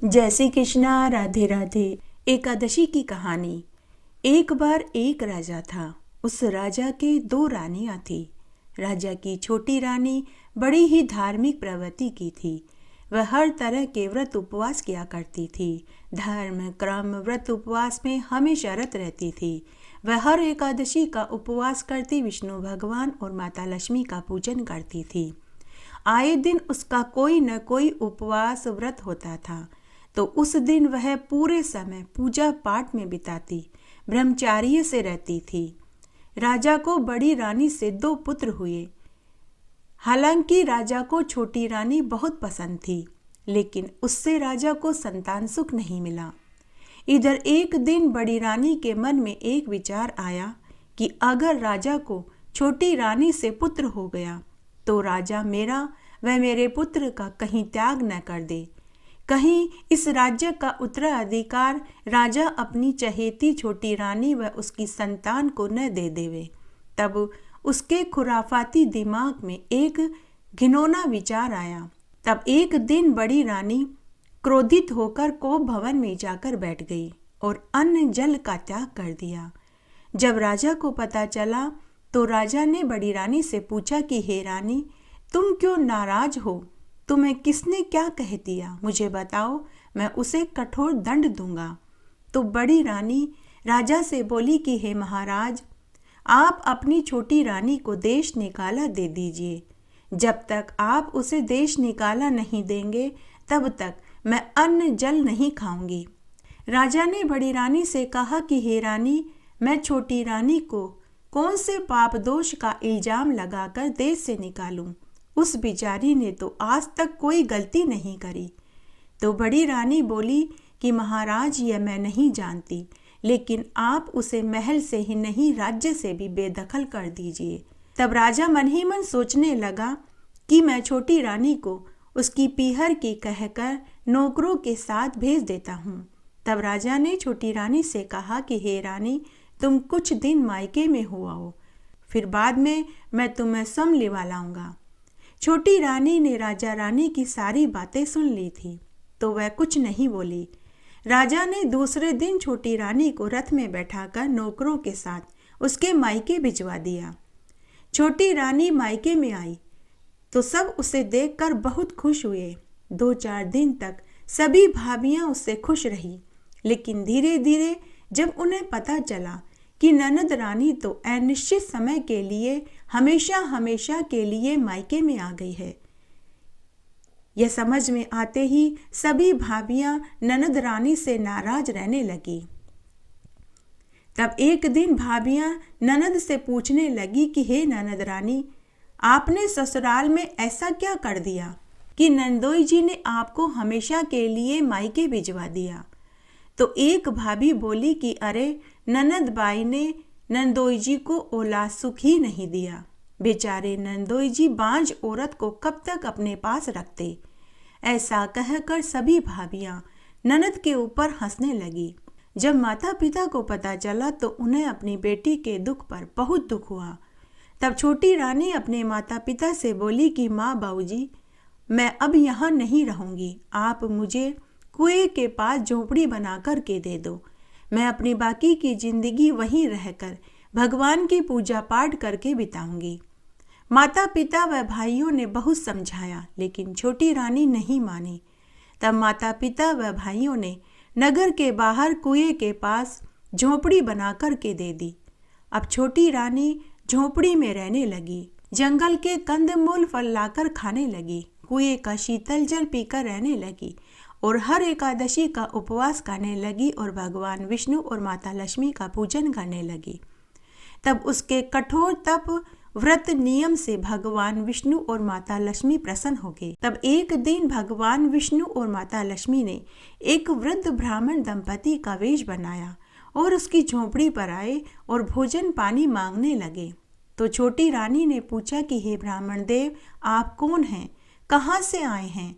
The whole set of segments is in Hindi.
जय श्री कृष्णा। राधे राधे। एकादशी की कहानी। एक बार एक राजा था। उस राजा के दो रानियां थी। राजा की छोटी रानी बड़ी ही धार्मिक प्रवृत्ति की थी। वह हर तरह के व्रत उपवास किया करती थी। धर्म क्रम व्रत उपवास में हमेशा रत रहती थी। वह हर एकादशी का उपवास करती विष्णु भगवान और माता लक्ष्मी का पूजन करती थी। आए दिन उसका कोई न कोई उपवास व्रत होता था, तो उस दिन वह पूरे समय पूजा पाठ में बिताती, ब्रह्मचार्य से रहती थी। राजा को बड़ी रानी से दो पुत्र हुए। हालांकि राजा को छोटी रानी बहुत पसंद थी, लेकिन उससे राजा को संतान सुख नहीं मिला। इधर एक दिन बड़ी रानी के मन में एक विचार आया कि अगर राजा को छोटी रानी से पुत्र हो गया तो राजा मेरा व मेरे पुत्र का कहीं त्याग न कर दे। कहीं इस राज्य का उत्तराधिकार राजा अपनी चहेती छोटी रानी व उसकी संतान को न दे देवे। तब उसके खुराफाती दिमाग में एक घिनौना विचार आया। तब एक दिन बड़ी रानी क्रोधित होकर कोप भवन में जाकर बैठ गई और अन्न जल का त्याग कर दिया। जब राजा को पता चला तो राजा ने बड़ी रानी से पूछा कि हे रानी, तुम क्यों नाराज हो? तुम्हें किसने क्या कह दिया? मुझे बताओ, मैं उसे कठोर दंड दूंगा। तो बड़ी रानी राजा से बोली कि हे महाराज, आप अपनी छोटी रानी को देश निकाला दे दीजिए। जब तक आप उसे देश निकाला नहीं देंगे तब तक मैं अन्न जल नहीं खाऊंगी। राजा ने बड़ी रानी से कहा कि हे रानी, मैं छोटी रानी को कौन से पाप दोष का इल्जाम लगाकर देश से निकालूं? उस बेचारी ने तो आज तक कोई गलती नहीं करी। तो बड़ी रानी बोली कि महाराज, यह मैं नहीं जानती, लेकिन आप उसे महल से ही नहीं राज्य से भी बेदखल कर दीजिए। तब राजा मन ही मन सोचने लगा कि मैं छोटी रानी को उसकी पीहर की कहकर नौकरों के साथ भेज देता हूँ। तब राजा ने छोटी रानी से कहा कि हे रानी, तुम कुछ दिन मायके में हो आओ, फिर बाद में मैं तुम्हें सम लिवा लाऊंगा। छोटी रानी ने राजा रानी की सारी बातें सुन ली थी, तो वह कुछ नहीं बोली। राजा ने दूसरे दिन छोटी रानी को रथ में बैठाकर नौकरों के साथ उसके मायके भिजवा दिया। छोटी रानी मायके में आई तो सब उसे देखकर बहुत खुश हुए। 2-4 दिन तक सभी भाभियां उससे खुश रही, लेकिन धीरे धीरे जब उन्हें पता चला कि ननद रानी तो अनिश्चित समय के लिए हमेशा हमेशा के लिए मायके में आ गई है, यह समझ में आते ही सभी भाभियां ननद रानी से नाराज रहने लगी। तब एक दिन भाभियां ननद से पूछने लगी कि हे ननद रानी, आपने ससुराल में ऐसा क्या कर दिया कि नंदोई जी ने आपको हमेशा के लिए मायके भिजवा दिया? तो एक भाभी बोली कि अरे, ननद बाई ने नंदोई जी को औलाद सुख ही नहीं दिया। बेचारे नंदोई जी बांझ औरत को कब तक अपने पास रखते। ऐसा कहकर सभी भाभियां ननद के ऊपर हंसने लगी। जब माता पिता को पता चला तो उन्हें अपनी बेटी के दुख पर बहुत दुख हुआ। तब छोटी रानी अपने माता पिता से बोली कि माँ बाबूजी, मैं अब यहाँ नहीं रहूँगी। आप मुझे कुएं के पास झोपड़ी बना कर के दे दो। मैं अपनी बाकी की जिंदगी वहीं रहकर भगवान की पूजा पाठ करके बिताऊंगी। माता पिता व भाइयों ने बहुत समझाया, लेकिन छोटी रानी नहीं मानी। तब माता पिता व भाइयों ने नगर के बाहर कुएं के पास झोपड़ी बना कर के दे दी। अब छोटी रानी झोपड़ी में रहने लगी, जंगल के कंदमूल फल लाकर खाने लगी, कुएं का शीतल जल पीकर रहने लगी और हर एकादशी का उपवास करने लगी और भगवान विष्णु और माता लक्ष्मी का पूजन करने लगी। तब उसके कठोर तप व्रत नियम से भगवान विष्णु और माता लक्ष्मी प्रसन्न हो गए। तब एक दिन भगवान विष्णु और माता लक्ष्मी ने एक वृद्ध ब्राह्मण दंपति का वेश बनाया और उसकी झोपड़ी पर आए और भोजन पानी मांगने लगे। तो छोटी रानी ने पूछा कि हे ब्राह्मण देव, आप कौन हैं, कहाँ से आए हैं?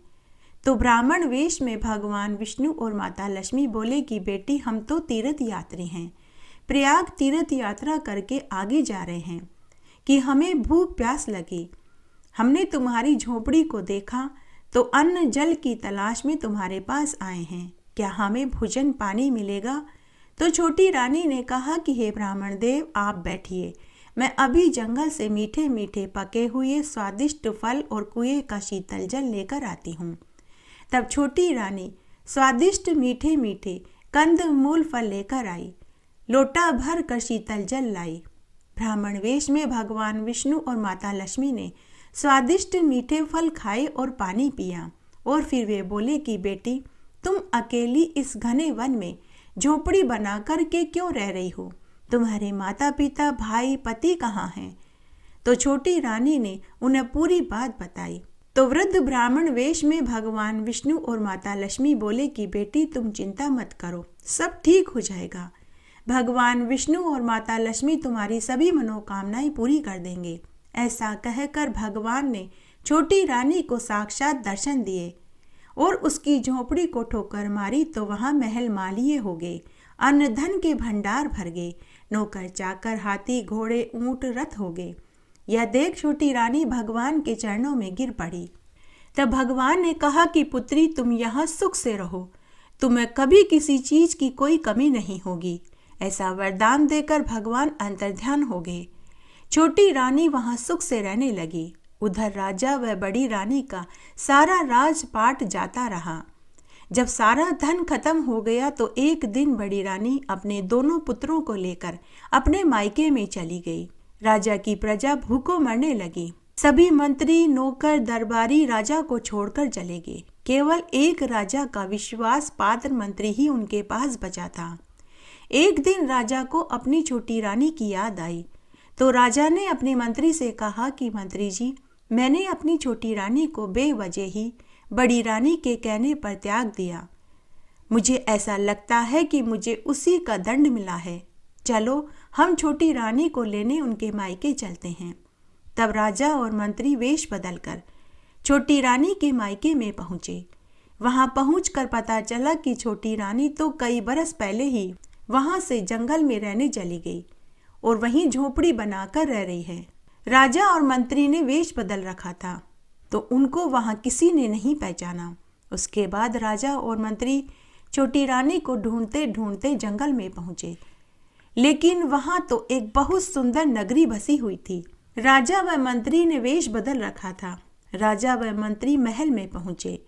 तो ब्राह्मण वेश में भगवान विष्णु और माता लक्ष्मी बोले कि बेटी, हम तो तीर्थ यात्री हैं, प्रयाग तीर्थ यात्रा करके आगे जा रहे हैं कि हमें भूख प्यास लगी। हमने तुम्हारी झोपड़ी को देखा तो अन्न जल की तलाश में तुम्हारे पास आए हैं। क्या हमें भोजन पानी मिलेगा? तो छोटी रानी ने कहा कि हे ब्राह्मण देव, आप बैठिए, मैं अभी जंगल से मीठे मीठे पके हुए स्वादिष्ट फल और कुएं का शीतल जल लेकर आती हूँ। तब छोटी रानी स्वादिष्ट मीठे मीठे कंद मूल फल लेकर आई, लोटा भर कर शीतल जल लाई। ब्राह्मण वेश में भगवान विष्णु और माता लक्ष्मी ने स्वादिष्ट मीठे फल खाए और पानी पिया, और फिर वे बोले कि बेटी, तुम अकेली इस घने वन में झोपड़ी बना कर के क्यों रह रही हो? तुम्हारे माता पिता भाई पति कहाँ हैं? तो छोटी रानी ने उन्हें पूरी बात बताई। तो वृद्ध ब्राह्मण वेश में भगवान विष्णु और माता लक्ष्मी बोले कि बेटी, तुम चिंता मत करो, सब ठीक हो जाएगा। भगवान विष्णु और माता लक्ष्मी तुम्हारी सभी मनोकामनाएं पूरी कर देंगे। ऐसा कहकर भगवान ने छोटी रानी को साक्षात दर्शन दिए और उसकी झोपड़ी को ठोकर मारी तो वहां महल मालिये हो गए, अन्न धन के भंडार भर गए, नौकर चाकर हाथी घोड़े ऊंट रथ हो गए। यह देख छोटी रानी भगवान के चरणों में गिर पड़ी। तब भगवान ने कहा कि पुत्री, तुम यहाँ सुख से रहो, तुम्हें कभी किसी चीज की कोई कमी नहीं होगी। ऐसा वरदान देकर भगवान अंतर्ध्यान हो गए। छोटी रानी वहां सुख से रहने लगी। उधर राजा व बड़ी रानी का सारा राजपाट जाता रहा। जब सारा धन खत्म हो गया तो एक दिन बड़ी रानी अपने दोनों पुत्रों को लेकर अपने मायके में चली गई। राजा की प्रजा भूखों मरने लगी। सभी मंत्री नौकर दरबारी राजा को छोड़कर चले गए। केवल एक राजा का विश्वास पात्र मंत्री ही उनके पास बचा था। एक दिन राजा को अपनी छोटी रानी की याद आई तो राजा ने अपने मंत्री से कहा कि मंत्री जी, मैंने अपनी छोटी रानी को बेवजह ही बड़ी रानी के कहने पर त्याग दिया। मुझे ऐसा लगता है कि मुझे उसी का दंड मिला है। चलो हम छोटी रानी को लेने उनके मायके चलते हैं। तब राजा और मंत्री वेश बदलकर छोटी रानी के मायके में पहुंचे। वहां पहुंचकर पता चला कि छोटी रानी तो कई बरस पहले ही वहां से जंगल में रहने चली गई और वहीं झोपड़ी बनाकर रह रही है। राजा और मंत्री ने वेश बदल रखा था तो उनको वहां किसी ने नहीं पहचाना। उसके बाद राजा और मंत्री छोटी रानी को ढूंढते ढूंढते जंगल में पहुंचे, लेकिन वहां तो एक बहुत सुंदर नगरी बसी हुई थी। राजा व मंत्री ने वेश बदल रखा था। राजा व मंत्री महल में पहुंचे।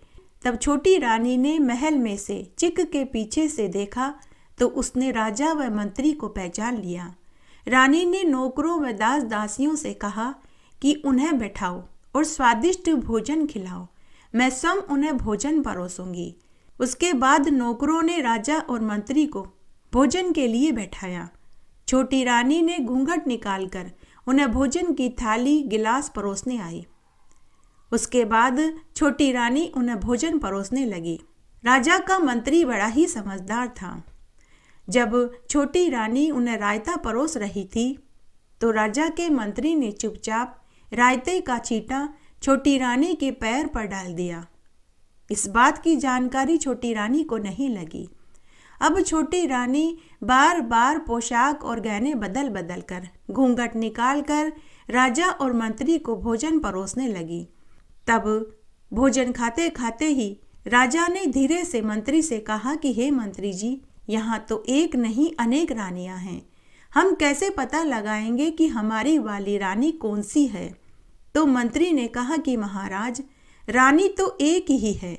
तब छोटी रानी ने महल में से चिक के पीछे से देखा तो उसने राजा व मंत्री को पहचान लिया। रानी ने नौकरों व दास दासियों से कहा कि उन्हें बैठाओ और स्वादिष्ट भोजन खिलाओ, मैं स्वयं उन्हें भोजन परोसूंगी। उसके बाद नौकरों ने राजा और मंत्री को भोजन के लिए बैठाया। छोटी रानी ने घूंघट निकालकर उन्हें भोजन की थाली गिलास परोसने आई। उसके बाद छोटी रानी उन्हें भोजन परोसने लगी। राजा का मंत्री बड़ा ही समझदार था। जब छोटी रानी उन्हें रायता परोस रही थी तो राजा के मंत्री ने चुपचाप रायते का छींटा छोटी रानी के पैर पर डाल दिया। इस बात की जानकारी छोटी रानी को नहीं लगी। अब छोटी रानी बार बार पोशाक और गहने बदल बदल कर घूंघट निकाल कर राजा और मंत्री को भोजन परोसने लगी। तब भोजन खाते खाते ही राजा ने धीरे से मंत्री से कहा कि हे मंत्री जी, यहाँ तो एक नहीं अनेक रानियां हैं, हम कैसे पता लगाएंगे कि हमारी वाली रानी कौन सी है? तो मंत्री ने कहा कि महाराज, रानी तो एक ही है,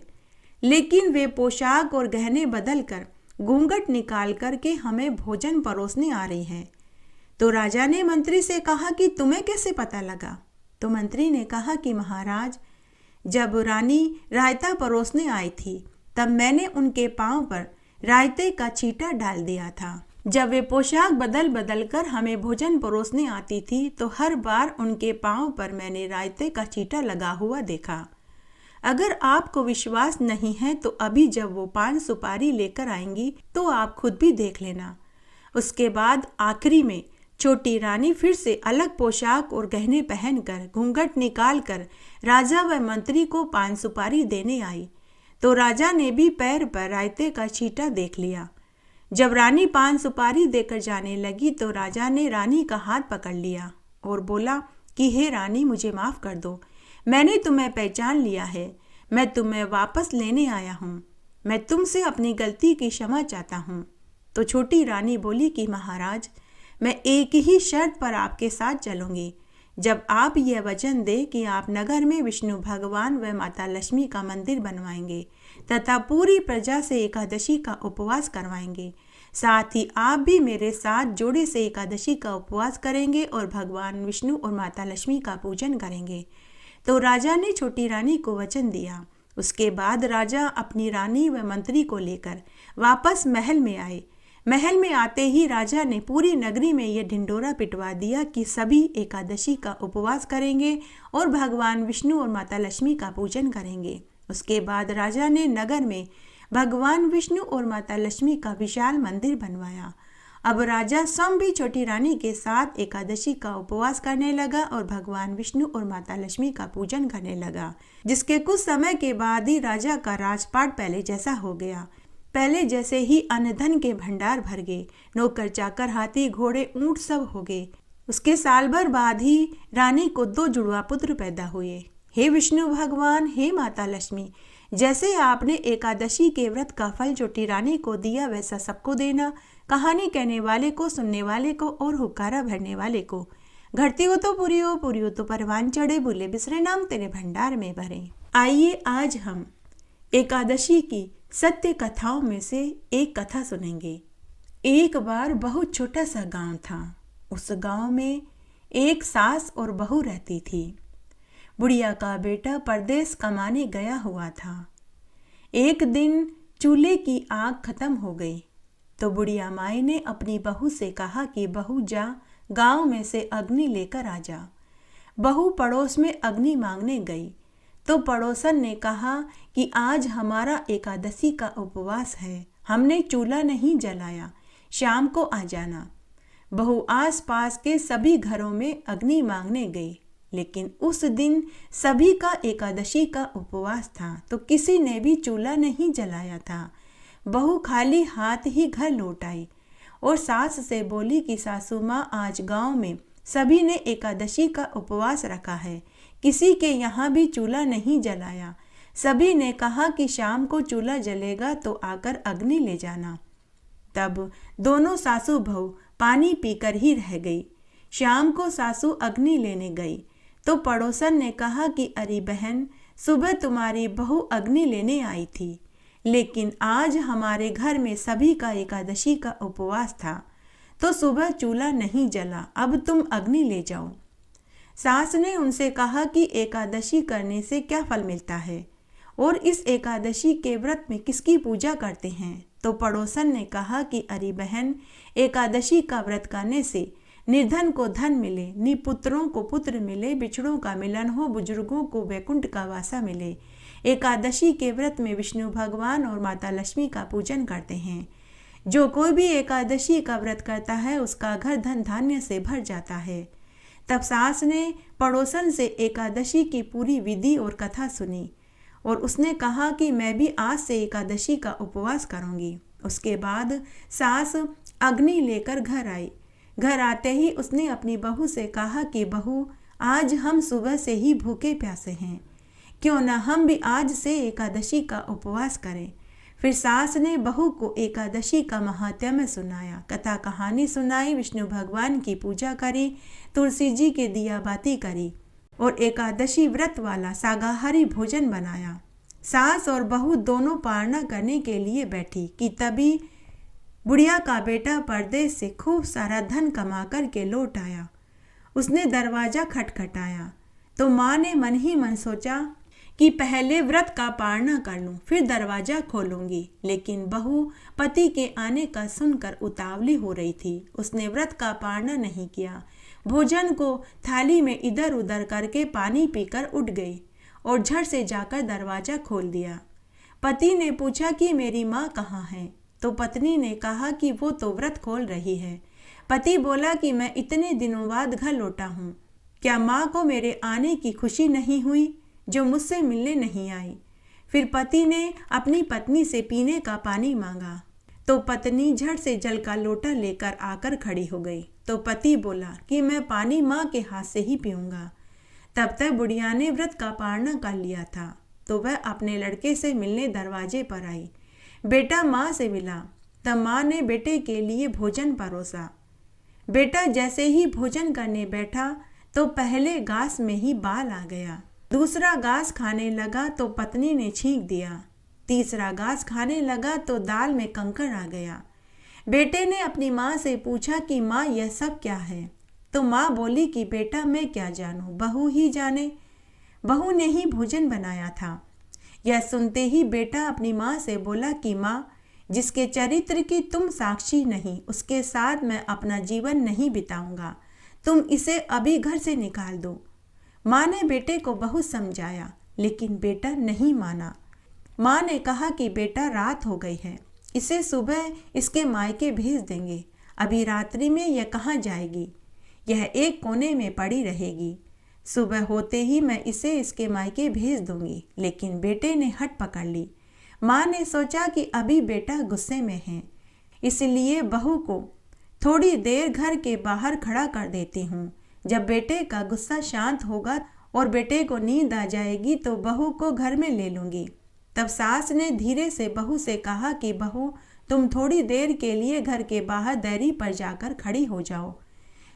लेकिन वे पोशाक और गहने बदल कर घूंघट निकाल कर के हमें भोजन परोसने आ रही हैं। तो राजा ने मंत्री से कहा कि तुम्हें कैसे पता लगा? तो मंत्री ने कहा कि महाराज, जब रानी रायता परोसने आई थी तब मैंने उनके पांव पर रायते का छींटा डाल दिया था। जब वे पोशाक बदल बदल कर हमें भोजन परोसने आती थी तो हर बार उनके पांव पर मैंने रायते का छींटा लगा हुआ देखा। अगर आपको विश्वास नहीं है तो अभी जब वो पान सुपारी लेकर आएंगी तो आप खुद भी देख लेना। उसके बाद आखिरी में छोटी रानी फिर से अलग पोशाक और गहने पहनकर घूंघट निकाल कर राजा व मंत्री को पान सुपारी देने आई तो राजा ने भी पैर पर रायते का छींटा देख लिया। जब रानी पान सुपारी देकर जाने लगी तो राजा ने रानी का हाथ पकड़ लिया और बोला कि हे रानी, मुझे माफ़ कर दो, मैंने तुम्हें पहचान लिया है। मैं तुम्हें वापस लेने आया हूँ। मैं तुमसे अपनी गलती की क्षमा चाहता हूँ। तो छोटी रानी बोली कि महाराज, मैं एक ही शर्त पर आपके साथ चलूँगी। जब आप यह वचन दें कि आप नगर में विष्णु भगवान व माता लक्ष्मी का मंदिर बनवाएंगे तथा पूरी प्रजा से एकादशी का उपवास करवाएंगे, साथ ही आप भी मेरे साथ जोड़े से एकादशी का उपवास करेंगे और भगवान विष्णु और माता लक्ष्मी का पूजन करेंगे। तो राजा ने छोटी रानी को वचन दिया। उसके बाद राजा अपनी रानी व मंत्री को लेकर वापस महल में आए। महल में आते ही राजा ने पूरी नगरी में यह ढिंडोरा पिटवा दिया कि सभी एकादशी का उपवास करेंगे और भगवान विष्णु और माता लक्ष्मी का पूजन करेंगे। उसके बाद राजा ने नगर में भगवान विष्णु और माता लक्ष्मी का विशाल मंदिर बनवाया। अब राजा स्वयं भी छोटी रानी के साथ एकादशी का उपवास करने लगा और भगवान विष्णु और माता लक्ष्मी का पूजन करने लगा, जिसके कुछ समय के बाद ही राजा का राजपाट पहले जैसा हो गया। पहले जैसे ही अन्न धन के भंडार भर गए, नौकर चाकर हाथी घोड़े ऊंट सब हो गए। उसके साल भर बाद ही रानी को 2 जुड़वा पुत्र पैदा हुए। हे विष्णु भगवान, हे माता लक्ष्मी, जैसे आपने एकादशी के व्रत का फल छोटी रानी को दिया वैसा सबको देना। कहानी कहने वाले को, सुनने वाले को और हुक्कारा भरने वाले को। घटती हो तो पूरी हो तो परवान चढ़े, भूले बिसरे नाम तेरे भंडार में भरे। आइए आज हम एकादशी की सत्य कथाओं में से एक कथा सुनेंगे। एक बार बहुत छोटा सा गांव था। उस गांव में एक सास और बहू रहती थी। बुढ़िया का बेटा परदेश कमाने गया हुआ था। एक दिन चूल्हे की आग खत्म हो गई तो बुढ़िया माई ने अपनी बहू से कहा कि बहू जा गांव में से अग्नि लेकर आ जा। बहू पड़ोस में अग्नि मांगने गई तो पड़ोसन ने कहा कि आज हमारा एकादशी का उपवास है, हमने चूल्हा नहीं जलाया, शाम को आ जाना। बहू आस पास के सभी घरों में अग्नि मांगने गई, लेकिन उस दिन सभी का एकादशी का उपवास था तो किसी ने भी चूल्हा नहीं जलाया था। बहू खाली हाथ ही घर लौट आई और सास से बोली कि सासू माँ, आज गांव में सभी ने एकादशी का उपवास रखा है, किसी के यहाँ भी चूल्हा नहीं जलाया। सभी ने कहा कि शाम को चूल्हा जलेगा तो आकर अग्नि ले जाना। तब दोनों सासू बहू पानी पीकर ही रह गई। शाम को सासू अग्नि लेने गई तो पड़ोसन ने कहा कि अरे बहन, सुबह तुम्हारी बहू अग्नि लेने आई थी, लेकिन आज हमारे घर में सभी का एकादशी का उपवास था तो सुबह चूल्हा नहीं जला, अब तुम अग्नि ले जाओ। सास ने उनसे कहा कि एकादशी करने से क्या फल मिलता है और इस एकादशी के व्रत में किसकी पूजा करते हैं। तो पड़ोसन ने कहा कि अरे बहन, एकादशी का व्रत करने से निर्धन को धन मिले, निपुत्रों को पुत्र मिले, बिछड़ों का मिलन हो, बुजुर्गों को वैकुंठ का वासा मिले। एकादशी के व्रत में विष्णु भगवान और माता लक्ष्मी का पूजन करते हैं। जो कोई भी एकादशी का व्रत करता है उसका घर धन धान्य से भर जाता है। तब सास ने पड़ोसन से एकादशी की पूरी विधि और कथा सुनी और उसने कहा कि मैं भी आज से एकादशी का उपवास करूंगी। उसके बाद सास अग्नि लेकर घर आई। घर आते ही उसने अपनी बहू से कहा कि बहू, आज हम सुबह से ही भूखे प्यासे हैं, क्यों न हम भी आज से एकादशी का उपवास करें। फिर सास ने बहू को एकादशी का महात्म्य सुनाया, कथा कहानी सुनाई, विष्णु भगवान की पूजा करी, तुलसी जी के दिया बाती करी और एकादशी व्रत वाला शाकाहारी भोजन बनाया। सास और बहू दोनों पारणा करने के लिए बैठी कि तभी बुढ़िया का बेटा परदेश से खूब सारा धन कमा कर के लौट आया। उसने दरवाजा खटखटाया तो माँ ने मन ही मन सोचा कि पहले व्रत का पारणा कर लूं, फिर दरवाजा खोलूंगी। लेकिन बहू पति के आने का सुनकर उतावली हो रही थी। उसने व्रत का पारणा नहीं किया, भोजन को थाली में इधर उधर करके पानी पीकर उठ गई और झट से जाकर दरवाजा खोल दिया। पति ने पूछा कि मेरी माँ कहाँ है, तो पत्नी ने कहा कि वो तो व्रत खोल रही है। पति बोला कि मैं इतने दिनों बाद घर लौटा हूँ, क्या माँ को मेरे आने की खुशी नहीं हुई जो मुझसे मिलने नहीं आई। फिर पति ने अपनी पत्नी से पीने का पानी मांगा तो पत्नी झट से जल का लोटा लेकर आकर खड़ी हो गई। तो पति बोला कि मैं पानी माँ के हाथ से ही पीऊंगा। तब तक बुढ़िया ने व्रत का पारणा कर लिया था। तो वह अपने लड़के से मिलने दरवाजे पर आई। बेटा माँ से मिला, तब माँ ने बेटे के लिए भोजन परोसा। बेटा जैसे ही भोजन करने बैठा तो पहले घास में ही बाल आ गया, दूसरा घास खाने लगा तो पत्नी ने छींक दिया, तीसरा घास खाने लगा तो दाल में कंकड़ आ गया। बेटे ने अपनी माँ से पूछा कि माँ यह सब क्या है? तो माँ बोली कि बेटा मैं क्या जानूं, बहू ही जाने, बहू ने ही भोजन बनाया था। यह सुनते ही बेटा अपनी माँ से बोला कि माँ, जिसके चरित्र की तुम साक्षी नहीं उसके साथ मैं अपना जीवन नहीं बिताऊंगा, तुम इसे अभी घर से निकाल दो। माँ ने बेटे को बहुत समझाया लेकिन बेटा नहीं माना। माँ ने कहा कि बेटा रात हो गई है, इसे सुबह इसके मायके भेज देंगे, अभी रात्रि में यह कहाँ जाएगी, यह एक कोने में पड़ी रहेगी, सुबह होते ही मैं इसे इसके मायके भेज दूंगी। लेकिन बेटे ने हट पकड़ ली। माँ ने सोचा कि अभी बेटा गुस्से में है, इसलिए बहू को थोड़ी देर घर के बाहर खड़ा कर देती हूँ। जब बेटे का गुस्सा शांत होगा और बेटे को नींद आ जाएगी तो बहू को घर में ले लूँगी। तब सास ने धीरे से बहू से कहा कि बहू, तुम थोड़ी देर के लिए घर के बाहर दैरी पर जाकर खड़ी हो जाओ।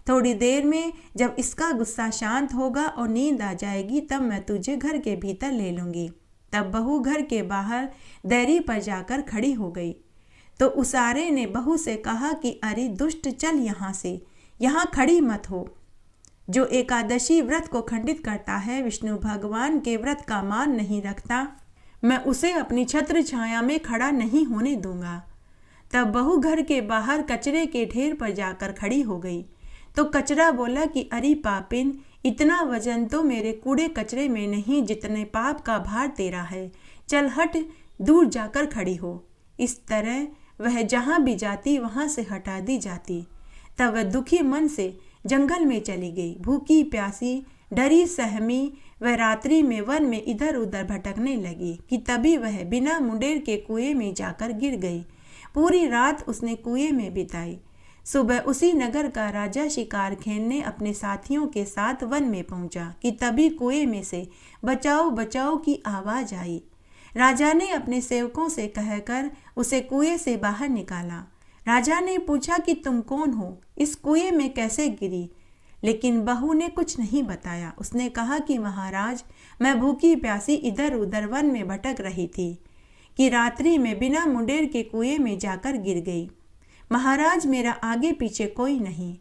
थोड़ी देर में जब इसका गुस्सा शांत होगा और नींद आ जाएगी तब मैं तुझे घर के भीतर ले लूँगी। तब बहू घर के बाहर दैरी पर जाकर खड़ी हो गई। तो उसारे ने बहू से कहा कि अरे दुष्ट, चल यहाँ से, यहाँ खड़ी मत हो। जो एकादशी व्रत को खंडित करता है, विष्णु भगवान के व्रत का मान नहीं रखता, मैं उसे अपनी छत्र छाया में खड़ा नहीं होने दूंगा। तब बहू घर के बाहर कचरे के ढेर पर जाकर खड़ी हो गई। तो कचरा बोला कि अरे पापिन, इतना वजन तो मेरे कूड़े कचरे में नहीं जितने पाप का भार तेरा है, चल हट, दूर जाकर खड़ी हो। इस तरह वह जहाँ भी जाती वहाँ से हटा दी जाती। तब वह दुखी मन से जंगल में चली गई। भूखी प्यासी, डरी सहमी वह रात्रि में वन में इधर उधर भटकने लगी कि तभी वह बिना मुंडेर के कुएं में जाकर गिर गई। पूरी रात उसने कुएं में बिताई। सुबह उसी नगर का राजा शिकार खेलने अपने साथियों के साथ वन में पहुंचा कि तभी कुएं में से बचाओ बचाओ की आवाज आई। राजा ने अपने सेवकों से कहकर उसे कुएं से बाहर निकाला। राजा ने पूछा कि तुम कौन हो, इस कुएं में कैसे गिरी? लेकिन बहू ने कुछ नहीं बताया। उसने कहा कि महाराज, मैं भूखी प्यासी इधर उधर वन में भटक रही थी कि रात्रि में बिना मुंडेर के कुएं में जाकर गिर गई। महाराज, मेरा आगे पीछे कोई नहीं।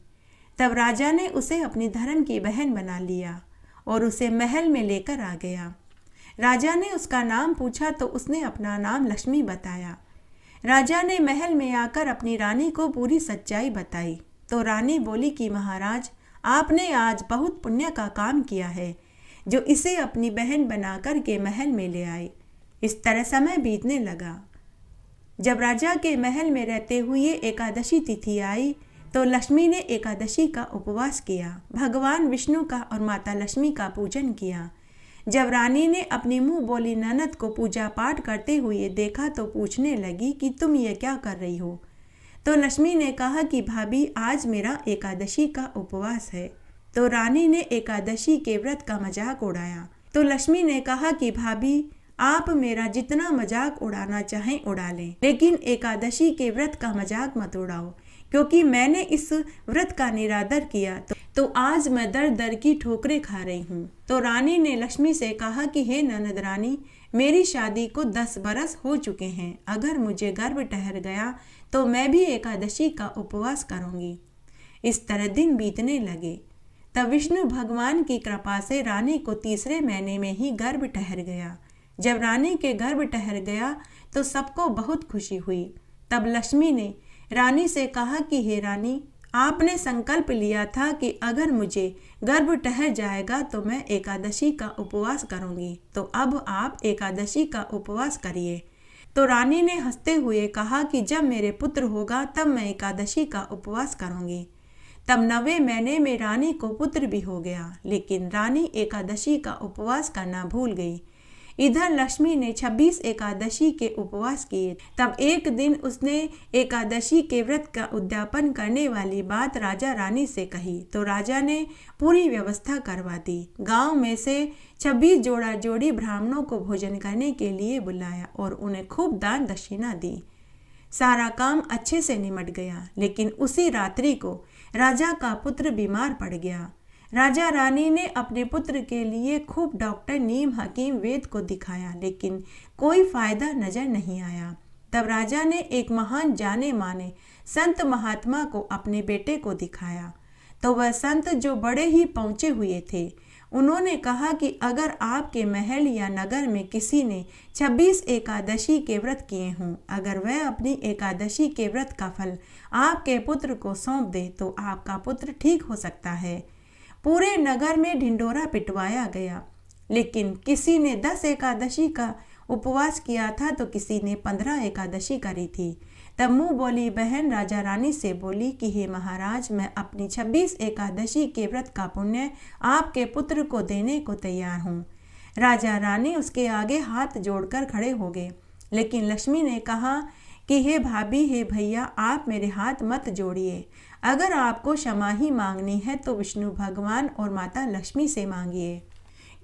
तब राजा ने उसे अपनी धर्म की बहन बना लिया और उसे महल में लेकर आ गया। राजा ने उसका नाम पूछा तो उसने अपना नाम लक्ष्मी बताया। राजा ने महल में आकर अपनी रानी को पूरी सच्चाई बताई। तो रानी बोली कि महाराज, आपने आज बहुत पुण्य का काम किया है जो इसे अपनी बहन बनाकर के महल में ले आए। इस तरह समय बीतने लगा। जब राजा के महल में रहते हुए एकादशी तिथि आई तो लक्ष्मी ने एकादशी का उपवास किया, भगवान विष्णु का और माता लक्ष्मी का पूजन किया। जब रानी ने अपनी मुंह बोली ननद को पूजा पाठ करते हुए देखा तो पूछने लगी कि तुम ये क्या कर रही हो? तो लक्ष्मी ने कहा कि भाभी, आज मेरा एकादशी का उपवास है। तो रानी ने एकादशी के व्रत का मजाक उड़ाया। तो लक्ष्मी ने कहा कि भाभी, आप मेरा जितना मजाक उड़ाना चाहें उड़ा लें, लेकिन एकादशी के व्रत का मजाक मत उड़ाओ, क्योंकि मैंने इस व्रत का निरादर किया तो आज मैं दर दर की ठोकरें खा रही हूँ। तो रानी ने लक्ष्मी से कहा कि हे ननद रानी, मेरी शादी को 10 बरस हो चुके हैं, अगर मुझे गर्भ ठहर गया तो मैं भी एकादशी का उपवास करूँगी। इस तरह दिन बीतने लगे। तब विष्णु भगवान की कृपा से रानी को तीसरे महीने में ही गर्भ ठहर गया। जब रानी के गर्भ ठहर गया तो सबको बहुत खुशी हुई। तब लक्ष्मी ने रानी से कहा कि हे रानी, आपने संकल्प लिया था कि अगर मुझे गर्भ ठहर जाएगा तो मैं एकादशी का उपवास करूंगी, तो अब आप एकादशी का उपवास करिए। तो रानी ने हंसते हुए कहा कि जब मेरे पुत्र होगा तब मैं एकादशी का उपवास करूंगी। तब 9वें महीने में रानी को पुत्र भी हो गया, लेकिन रानी एकादशी का उपवास करना भूल गई। इधर लक्ष्मी ने 26 एकादशी के उपवास किए। तब एक दिन उसने एकादशी के व्रत का उद्यापन करने वाली बात राजा रानी से कही तो राजा ने पूरी व्यवस्था करवा दी। गांव में से 26 जोड़ा जोड़ी ब्राह्मणों को भोजन करने के लिए बुलाया और उन्हें खूब दान दक्षिणा दी। सारा काम अच्छे से निमट गया, लेकिन उसी रात्रि को राजा का पुत्र बीमार पड़ गया। राजा रानी ने अपने पुत्र के लिए खूब डॉक्टर, नीम, हकीम, वेद को दिखाया, लेकिन कोई फायदा नजर नहीं आया। तब राजा ने एक महान जाने माने संत महात्मा को अपने बेटे को दिखाया तो वह संत, जो बड़े ही पहुँचे हुए थे, उन्होंने कहा कि अगर आपके महल या नगर में किसी ने 26 एकादशी के व्रत किए हों, अगर वह अपनी एकादशी के व्रत का फल आपके पुत्र को सौंप दे तो आपका पुत्र ठीक हो सकता है। पूरे नगर में ढिंढोरा पिटवाया गया, लेकिन किसी ने 10 एकादशी का उपवास किया था तो किसी ने 15 एकादशी करी थी। तब मुँह बोली बहन राजा रानी से बोली कि हे महाराज, मैं अपनी 26 एकादशी के व्रत का पुण्य आपके पुत्र को देने को तैयार हूँ। राजा रानी उसके आगे हाथ जोड़कर खड़े हो गए, लेकिन लक्ष्मी ने कहा कि हे भाभी, हे भैया, आप मेरे हाथ मत जोड़िए। अगर आपको क्षमा ही मांगनी है तो विष्णु भगवान और माता लक्ष्मी से मांगिए,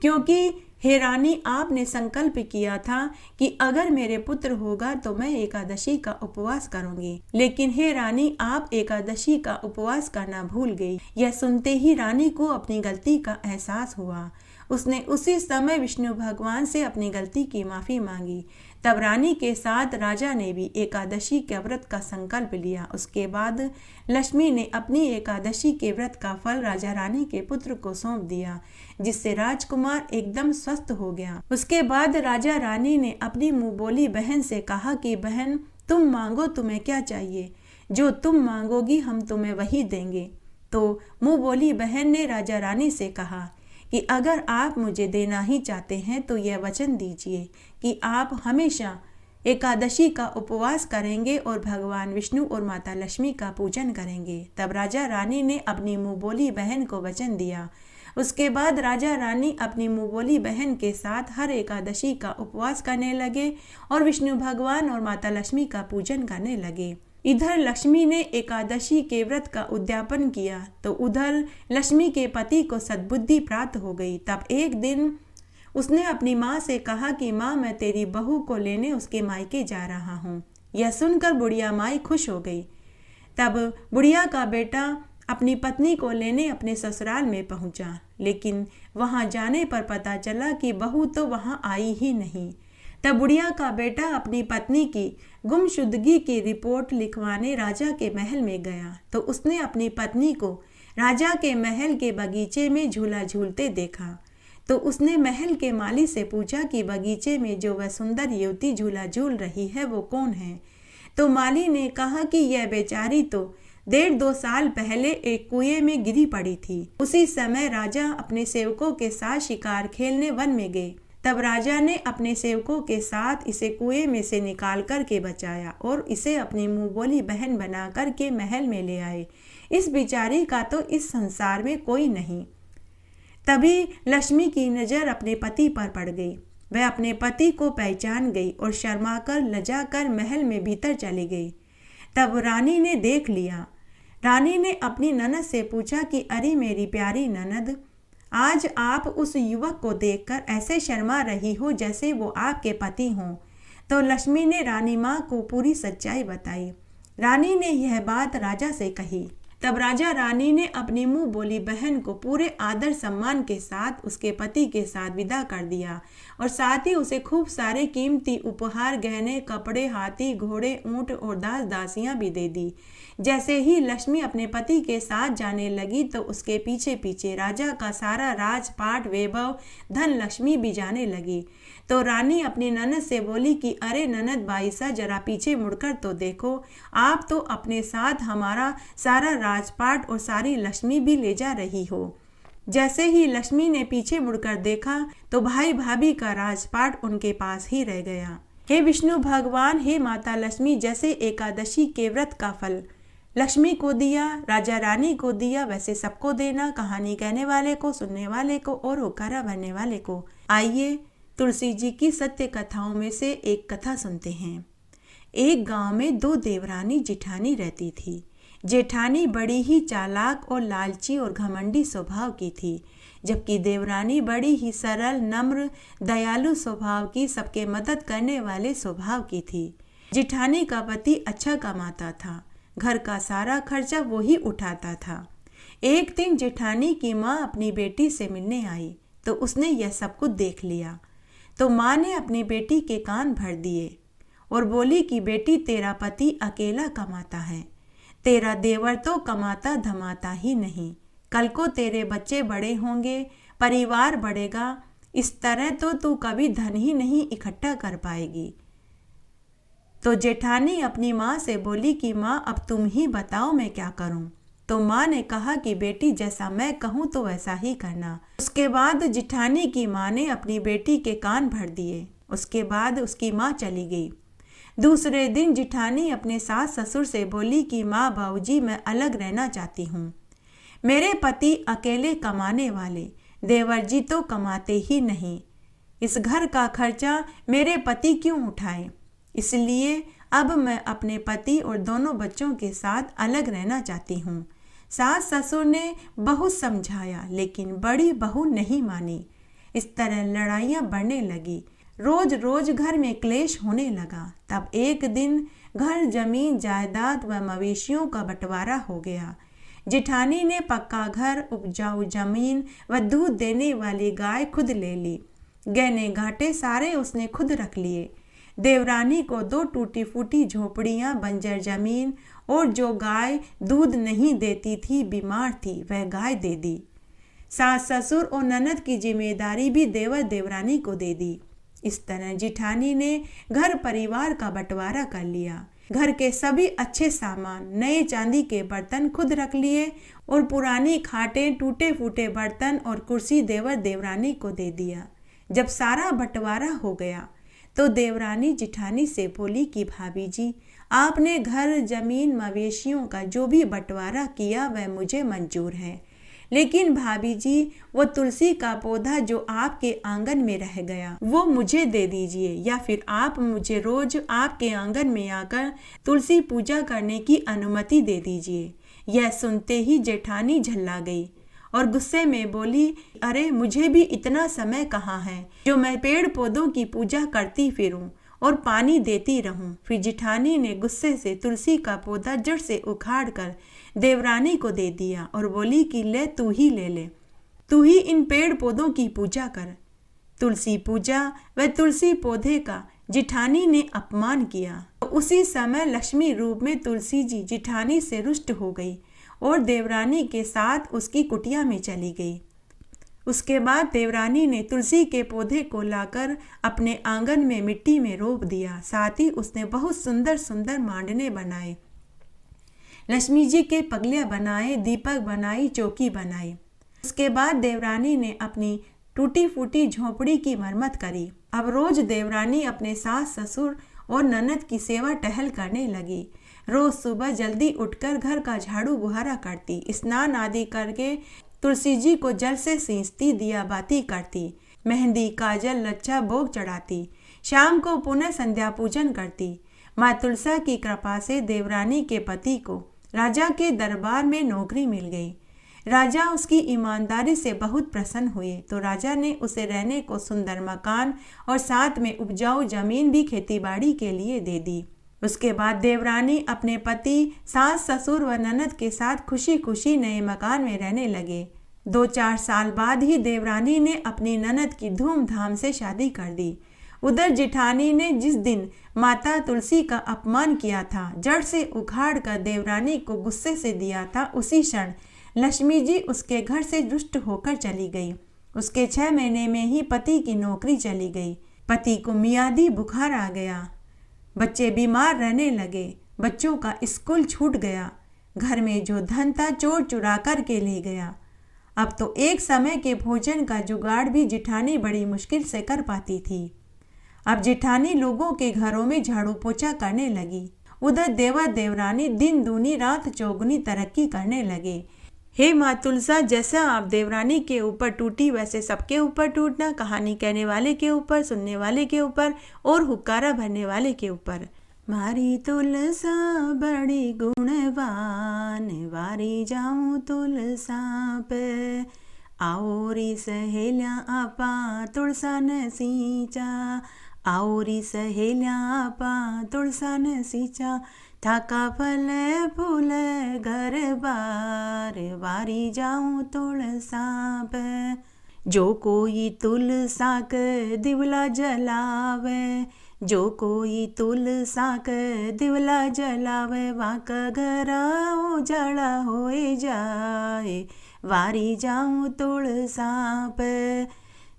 क्योंकि हे रानी, आपने संकल्प किया था कि अगर मेरे पुत्र होगा तो मैं एकादशी का उपवास करूंगी। लेकिन हे रानी, आप एकादशी का उपवास करना भूल गई। यह सुनते ही रानी को अपनी गलती का एहसास हुआ। उसने उसी समय विष्णु भगवान से अपनी गलती की माफ़ी मांगी। तब रानी के साथ राजा ने भी एकादशी के व्रत का संकल्प लिया। उसके बाद लक्ष्मी ने अपनी एकादशी के व्रत का फल राजा रानी के पुत्र को सौंप दिया, जिससे राजकुमार एकदम स्वस्थ हो गया। उसके बाद राजा रानी ने अपनी मुँह बोली बहन से कहा कि बहन, तुम मांगो, तुम्हें क्या चाहिए? जो तुम मांगोगी हम तुम्हें वही देंगे। तो मुँह बोली बहन ने राजा रानी से कहा कि अगर आप मुझे देना ही चाहते हैं तो यह वचन दीजिए कि आप हमेशा एकादशी का उपवास करेंगे और भगवान विष्णु और माता लक्ष्मी का पूजन करेंगे। तब राजा रानी ने अपनी मुँह बोली बहन को वचन दिया। उसके बाद राजा रानी अपनी मुँह बोली बहन के साथ हर एकादशी का उपवास करने लगे और विष्णु भगवान और माता लक्ष्मी का पूजन करने लगे। इधर लक्ष्मी ने एकादशी के व्रत का उद्यापन किया तो उधर लक्ष्मी के पति को सद्बुद्धि प्राप्त हो गई। तब एक दिन उसने अपनी माँ से कहा कि माँ, मैं तेरी बहू को लेने उसके मायके जा रहा हूँ। यह सुनकर बुढ़िया माई खुश हो गई। तब बुढ़िया का बेटा अपनी पत्नी को लेने अपने ससुराल में पहुँचा, लेकिन वहाँ जाने पर पता चला कि बहू तो वहाँ आई ही नहीं। तब बुढ़िया का बेटा अपनी पत्नी की गुमशुदगी की रिपोर्ट लिखवाने राजा के महल में गया तो उसने अपनी पत्नी को राजा के महल के बगीचे में झूला झूलते देखा। तो उसने महल के माली से पूछा कि बगीचे में जो वह सुंदर युवती झूला झूल रही है वो कौन है? तो माली ने कहा कि यह बेचारी तो 1.5-2 साल पहले एक कुएं में गिरी पड़ी थी। उसी समय राजा अपने सेवकों के साथ शिकार खेलने वन में गए। तब राजा ने अपने सेवकों के साथ इसे कुएं में से निकाल कर के बचाया और इसे अपनी मुँह बोली बहन बना कर के महल में ले आए। इस बेचारी का तो इस संसार में कोई नहीं। तभी लक्ष्मी की नज़र अपने पति पर पड़ गई। वह अपने पति को पहचान गई और शर्माकर लजाकर महल में भीतर चली गई। तब रानी ने देख लिया। रानी ने अपनी ननद से पूछा कि अरे मेरी प्यारी ननद, आज आप उस युवक को देखकर ऐसे शर्मा रही हो जैसे वो आपके पति हों। तो लक्ष्मी ने रानी माँ को पूरी सच्चाई बताई। रानी ने यह बात राजा से कही। तब राजा रानी ने अपनी मुँह बोली बहन को पूरे आदर सम्मान के साथ उसके पति के साथ विदा कर दिया और साथ ही उसे खूब सारे कीमती उपहार, गहने, कपड़े, हाथी, घोड़े, ऊँट और दास दासियाँ भी दे दी। जैसे ही लक्ष्मी अपने पति के साथ जाने लगी तो उसके पीछे पीछे राजा का सारा राजपाट, वैभव, धन लक्ष्मी भी जाने लगी। तो रानी अपनी ननद से बोली कि अरे ननद बाईसा, जरा पीछे मुड़कर तो देखो, आप तो अपने साथ हमारा सारा राजपाट और सारी लक्ष्मी भी ले जा रही हो। जैसे ही लक्ष्मी ने पीछे मुड़कर देखा तो भाई भाभी का राजपाट उनके पास ही रह गया। हे विष्णु भगवान, हे माता लक्ष्मी, जैसे एकादशी के व्रत का फल लक्ष्मी को दिया, राजा रानी को दिया, वैसे सबको देना, कहानी कहने वाले को, सुनने वाले को और होकारा भरने वाले को। आइए तुलसी जी की सत्य कथाओं में से एक कथा सुनते हैं। एक गांव में दो देवरानी जेठानी रहती थी। जेठानी बड़ी ही चालाक और लालची और घमंडी स्वभाव की थी, जबकि देवरानी बड़ी ही सरल, नम्र, दयालु स्वभाव की, सबके मदद करने वाले स्वभाव की थी। जेठानी का पति अच्छा कमाता था, घर का सारा खर्चा वो ही उठाता था। एक दिन जेठानी की माँ अपनी बेटी से मिलने आई तो उसने यह सब कुछ देख लिया। तो माँ ने अपनी बेटी के कान भर दिए और बोली कि बेटी, तेरा पति अकेला कमाता है, तेरा देवर तो कमाता धमाता ही नहीं। कल को तेरे बच्चे बड़े होंगे, परिवार बढ़ेगा, इस तरह तो तू कभी धन ही नहीं इकट्ठा कर पाएगी। तो जेठानी अपनी माँ से बोली कि माँ, अब तुम ही बताओ मैं क्या करूँ। तो माँ ने कहा कि बेटी, जैसा मैं कहूँ तो वैसा ही करना। उसके बाद जेठानी की माँ ने अपनी बेटी के कान भर दिए। उसके बाद उसकी माँ चली गई। दूसरे दिन जेठानी अपने सास ससुर से बोली कि माँ, बाबूजी, मैं अलग रहना चाहती हूँ। मेरे पति अकेले कमाने वाले, देवर जी तो कमाते ही नहीं, इस घर का खर्चा मेरे पति क्यों उठाए, इसलिए अब मैं अपने पति और दोनों बच्चों के साथ अलग रहना चाहती हूँ। सास ससुर ने बहुत समझाया, लेकिन बड़ी बहू नहीं मानी। इस तरह लड़ाइयाँ बढ़ने लगी। रोज रोज घर में क्लेश होने लगा। तब एक दिन घर, जमीन, जायदाद व मवेशियों का बंटवारा हो गया। जेठानी ने पक्का घर, उपजाऊ जमीन व दूध देने वाली गाय खुद ले ली। गहने घाटे सारे उसने खुद रख लिए। देवरानी को 2 टूटी फूटी झोपड़ियाँ, बंजर जमीन और जो गाय दूध नहीं देती थी, बीमार थी, वह गाय दे दी। सास ससुर और ननद की जिम्मेदारी भी देवर देवरानी को दे दी। इस तरह जेठानी ने घर परिवार का बंटवारा कर लिया। घर के सभी अच्छे सामान, नए चांदी के बर्तन खुद रख लिए और पुरानी खाटें, टूटे फूटे बर्तन और कुर्सी देवर देवरानी को दे दिया। जब सारा बंटवारा हो गया तो देवरानी जेठानी से बोली कि भाभी जी, आपने घर, जमीन, मवेशियों का जो भी बंटवारा किया वह मुझे मंजूर है, लेकिन भाभी जी, वो तुलसी का पौधा जो आपके आंगन में रह गया वो मुझे दे दीजिए, या फिर आप मुझे रोज आपके आंगन में आकर तुलसी पूजा करने की अनुमति दे दीजिए। यह सुनते ही जेठानी झल्ला गई और गुस्से में बोली, अरे मुझे भी इतना समय कहाँ है जो मैं पेड़ पौधों की पूजा करती फिरूं और पानी देती रहूं। फिर जेठानी ने गुस्से से तुलसी का पौधा जड़ से उखाड़ कर देवरानी को दे दिया और बोली कि ले, तू ही ले ले, तू ही इन पेड़ पौधों की पूजा कर। तुलसी पूजा व तुलसी पौधे का जेठानी ने अपमान किया। तो उसी समय लक्ष्मी रूप में तुलसी जी जेठानी से रुष्ट हो गई और देवरानी के साथ उसकी कुटिया में चली गई। उसके बाद देवरानी ने तुलसी के पौधे को लाकर अपने आंगन में मिट्टी में रोप दिया। साथ ही उसने बहुत सुंदर सुंदर मांडने बनाए, लक्ष्मी जी के पगलियाँ बनाए, दीपक बनाई, चौकी बनाई। उसके बाद देवरानी ने अपनी टूटी फूटी झोपड़ी की मरम्मत करी। अब रोज देवरानी अपने सास ससुर और ननद की सेवा टहल करने लगी। रोज सुबह जल्दी उठकर घर का झाड़ू बुहारा करती, स्नान आदि करके तुलसी जी को जल से सींचती, दिया बाती करती, मेहंदी, काजल, लच्छा भोग चढ़ाती। शाम को पुनः संध्या पूजन करती। माँ तुलसा की कृपा से देवरानी के पति को राजा के दरबार में नौकरी मिल गई। राजा उसकी ईमानदारी से बहुत प्रसन्न हुए तो राजा ने उसे रहने को सुंदर मकान और साथ में उपजाऊ जमीन भी खेतीबाड़ी के लिए दे दी। उसके बाद देवरानी अपने पति, सास ससुर व ननद के साथ खुशी खुशी नए मकान में रहने लगे। 2-4 साल बाद ही देवरानी ने अपनी ननद की धूमधाम से शादी कर दी। उधर जेठानी ने जिस दिन माता तुलसी का अपमान किया था, जड़ से उखाड़ कर देवरानी को गुस्से से दिया था, उसी क्षण लक्ष्मी जी उसके घर से रुष्ट होकर चली गई। उसके 6 महीने में ही पति की नौकरी चली गई। पति को मियादी बुखार आ गया, बच्चे बीमार रहने लगे, बच्चों का स्कूल छूट गया, घर में जो धन था चोर चुरा कर के ले गया। अब तो एक समय के भोजन का जुगाड़ भी जेठानी बड़ी मुश्किल से कर पाती थी। अब जेठानी लोगों के घरों में झाड़ू पोछा करने लगी। उधर देवर देवरानी दिन दूनी रात चौगुनी तरक्की करने लगे। हे माँ तुलसा, जैसा आप देवरानी के ऊपर टूटी वैसे सबके ऊपर टूटना, कहानी कहने वाले के ऊपर, सुनने वाले के ऊपर और हुक्कारा भरने वाले के ऊपर। मारी तुलसा बड़ी गुणवान, वारी जाऊं तुलसा पे, आओ री सहेलियां आपा तुलसा न सींचा, आओ री सहेलियां आपा तुलसा न सींचा, थाका फल फूल घर बार, वारी जाऊं तुलसा पे। जो कोई तुलसा के दिवला जलावे, जो कोई तुलसा के दिवला जलावे, वाका घरा उजाला होए जाए, वारी जाऊं तुलसा पे।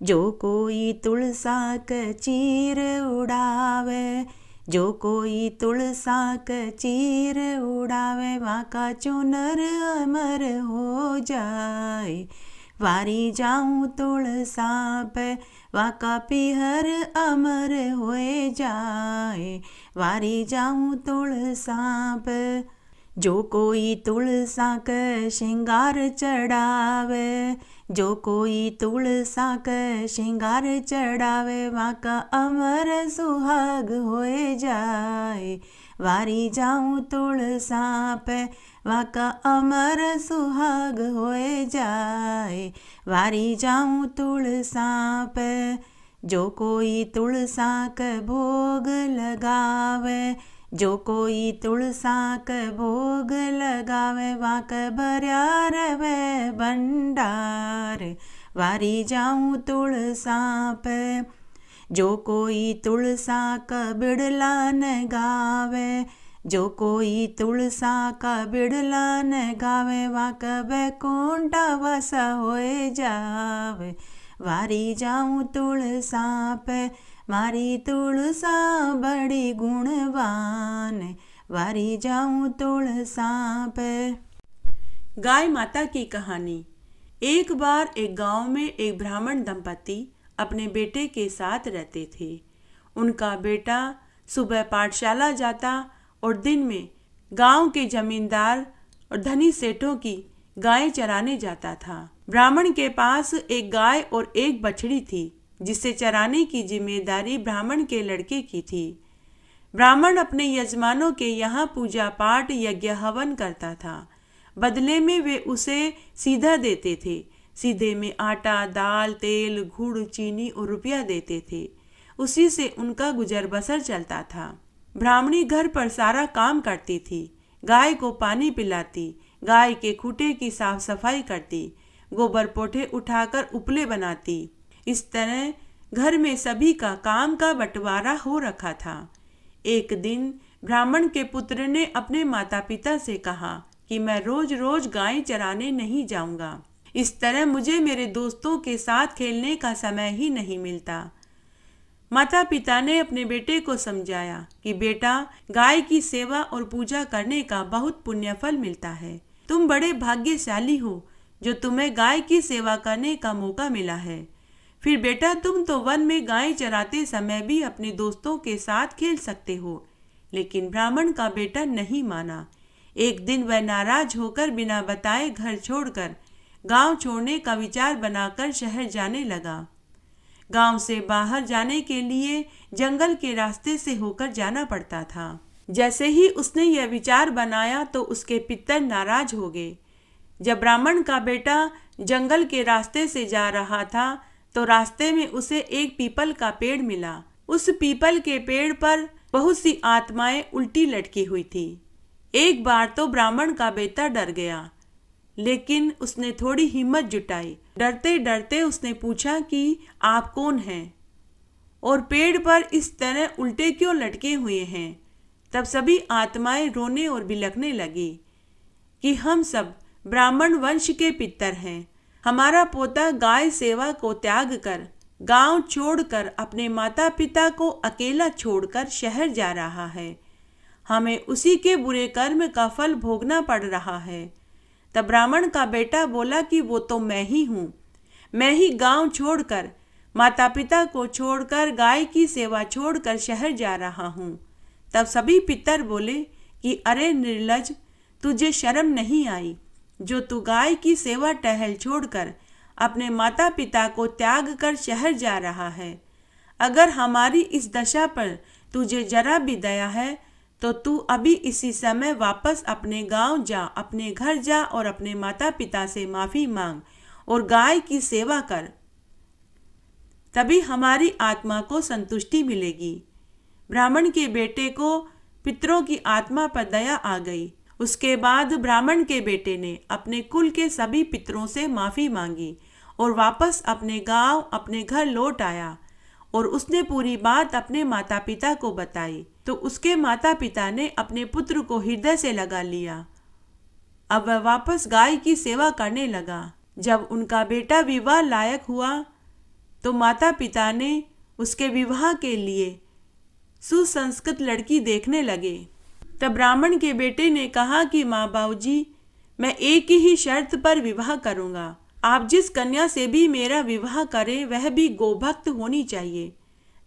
जो कोई तुलसा के चीर उड़ावे, जो कोई तुलसा के चीर उड़ावे, वाका चुनर अमर हो जाए, वारी जाऊं तुलसा पे। वाका पिहर अमर होए जाए, वारी जाऊं तुलसा पे। जो कोई तुलसा के श्रृंगार चढ़ावे, जो कोई तुलसा के श्रृंगार चढ़ावे, वाका अमर सुहाग होए जाए, वारी जाऊं तुलसा पे। वाका अमर सुहाग होए जाए, वारी जाऊं तुलसा पे। जो कोई तुलसा के भोग लगावे, जो कोई तुलसा के भोग लगावे, वाक भर्या रवे भंडार, वारी जाऊं तुलसा पे। जो कोई तुलसा का बिड़ला न गावे, जो कोई तुलसा का बिड़ला न गावे, वाक बैकुंठ वासा होए जावे, वारी जाऊं तुलसा पे। मारी तुलसा बड़ी गुणवान, वारी जाऊं तुलसा पे। गाय माता की कहानी। एक बार एक गांव में एक ब्राह्मण दंपति अपने बेटे के साथ रहते थे। उनका बेटा सुबह पाठशाला जाता और दिन में गांव के जमींदार और धनी सेठों की गायें चराने जाता था। ब्राह्मण के पास एक गाय और एक बछड़ी थी, जिसे चराने की जिम्मेदारी ब्राह्मण के लड़के की थी। ब्राह्मण अपने यजमानों के यहाँ पूजा पाठ यज्ञ हवन करता था। बदले में वे उसे सीधा देते थे। सीधे में आटा, दाल, तेल, गुड़, चीनी और रुपया देते थे। उसी से उनका गुजर बसर चलता था। ब्राह्मणी घर पर सारा काम करती थी। गाय को पानी पिलाती, गाय के खूंटे की साफ सफाई करती, गोबर पोठे उठाकर उपले बनाती। इस तरह घर में सभी का काम का बंटवारा हो रखा था। एक दिन ब्राह्मण के पुत्र ने अपने माता पिता से कहा कि मैं रोज रोज गाय चराने नहीं जाऊंगा। इस तरह मुझे मेरे दोस्तों के साथ खेलने का समय ही नहीं मिलता। माता पिता ने अपने बेटे को समझाया कि बेटा, गाय की सेवा और पूजा करने का बहुत पुण्य फल मिलता है। तुम बड़े भाग्यशाली हो जो तुम्हें गाय की सेवा करने का मौका मिला है। फिर बेटा, तुम तो वन में गाय चराते समय भी अपने दोस्तों के साथ खेल सकते हो। लेकिन ब्राह्मण का बेटा नहीं माना। एक दिन वह नाराज होकर बिना बताए घर छोड़कर गांव छोड़ने का विचार बनाकर शहर जाने लगा। गांव से बाहर जाने के लिए जंगल के रास्ते से होकर जाना पड़ता था। जैसे ही उसने यह विचार बनाया तो उसके पितर नाराज हो गए। जब ब्राह्मण का बेटा जंगल के रास्ते से जा रहा था तो रास्ते में उसे एक पीपल का पेड़ मिला। उस पीपल के पेड़ पर बहुत सी आत्माएं उल्टी लटकी हुई थी। एक बार तो ब्राह्मण का बेटा डर गया, लेकिन उसने थोड़ी हिम्मत जुटाई। डरते डरते उसने पूछा कि आप कौन हैं और पेड़ पर इस तरह उल्टे क्यों लटके हुए हैं। तब सभी आत्माएं रोने और बिलखने लगी कि हम सब ब्राह्मण वंश के पितर हैं। हमारा पोता गाय सेवा को त्याग कर गांव छोड़कर अपने माता पिता को अकेला छोड़कर शहर जा रहा है। हमें उसी के बुरे कर्म का फल भोगना पड़ रहा है। तब ब्राह्मण का बेटा बोला कि वो तो मैं ही हूँ। मैं ही गांव छोड़कर, माता पिता को छोड़कर, गाय की सेवा छोड़कर शहर जा रहा हूँ। तब सभी पितर बोले कि अरे निर्लज, तुझे शर्म नहीं आई? जो तू गाय की सेवा टहल छोड़कर अपने माता पिता को त्याग कर शहर जा रहा है। अगर हमारी इस दशा पर तुझे जरा भी दया है तो तू अभी इसी समय वापस अपने गांव जा, अपने घर जा और अपने माता पिता से माफी मांग और गाय की सेवा कर। तभी हमारी आत्मा को संतुष्टि मिलेगी। ब्राह्मण के बेटे को पितरों की आत्मा पर दया आ गई। उसके बाद ब्राह्मण के बेटे ने अपने कुल के सभी पितरों से माफी मांगी और वापस अपने गांव, अपने घर लौट आया और उसने पूरी बात अपने माता पिता को बताई। तो उसके माता पिता ने अपने पुत्र को हृदय से लगा लिया। अब वह वापस गाय की सेवा करने लगा। जब उनका बेटा विवाह लायक हुआ तो माता पिता ने उसके विवाह के लिए सुसंस्कृत लड़की देखने लगे। तब ब्राह्मण के बेटे ने कहा कि माँ बाबूजी, मैं एक ही शर्त पर विवाह करूँगा। आप जिस कन्या से भी मेरा विवाह करें वह भी गोभक्त होनी चाहिए।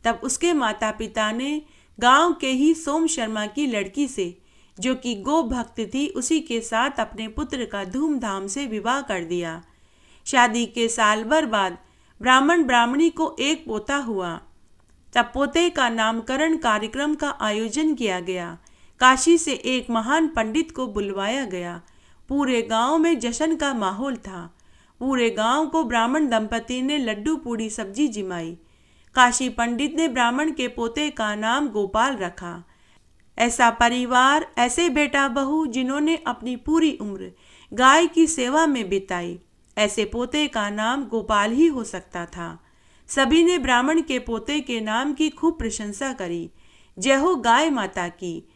तब उसके माता पिता ने गांव के ही सोम शर्मा की लड़की से, जो कि गोभक्त थी, उसी के साथ अपने पुत्र का धूमधाम से विवाह कर दिया। शादी के साल भर बाद ब्राह्मण ब्राह्मणी को एक पोता हुआ। तब पोते का नामकरण कार्यक्रम का आयोजन किया गया। काशी से एक महान पंडित को बुलवाया गया। पूरे गांव में जश्न का माहौल था। पूरे गांव को ब्राह्मण दंपति ने लड्डू पूड़ी सब्जी जिमाई। काशी पंडित ने ब्राह्मण के पोते का नाम गोपाल रखा। ऐसा परिवार, ऐसे बेटा बहू जिन्होंने अपनी पूरी उम्र गाय की सेवा में बिताई, ऐसे पोते का नाम गोपाल ही हो सकता था। सभी ने ब्राह्मण के पोते के नाम की खूब प्रशंसा करी। जय हो गाय माता की।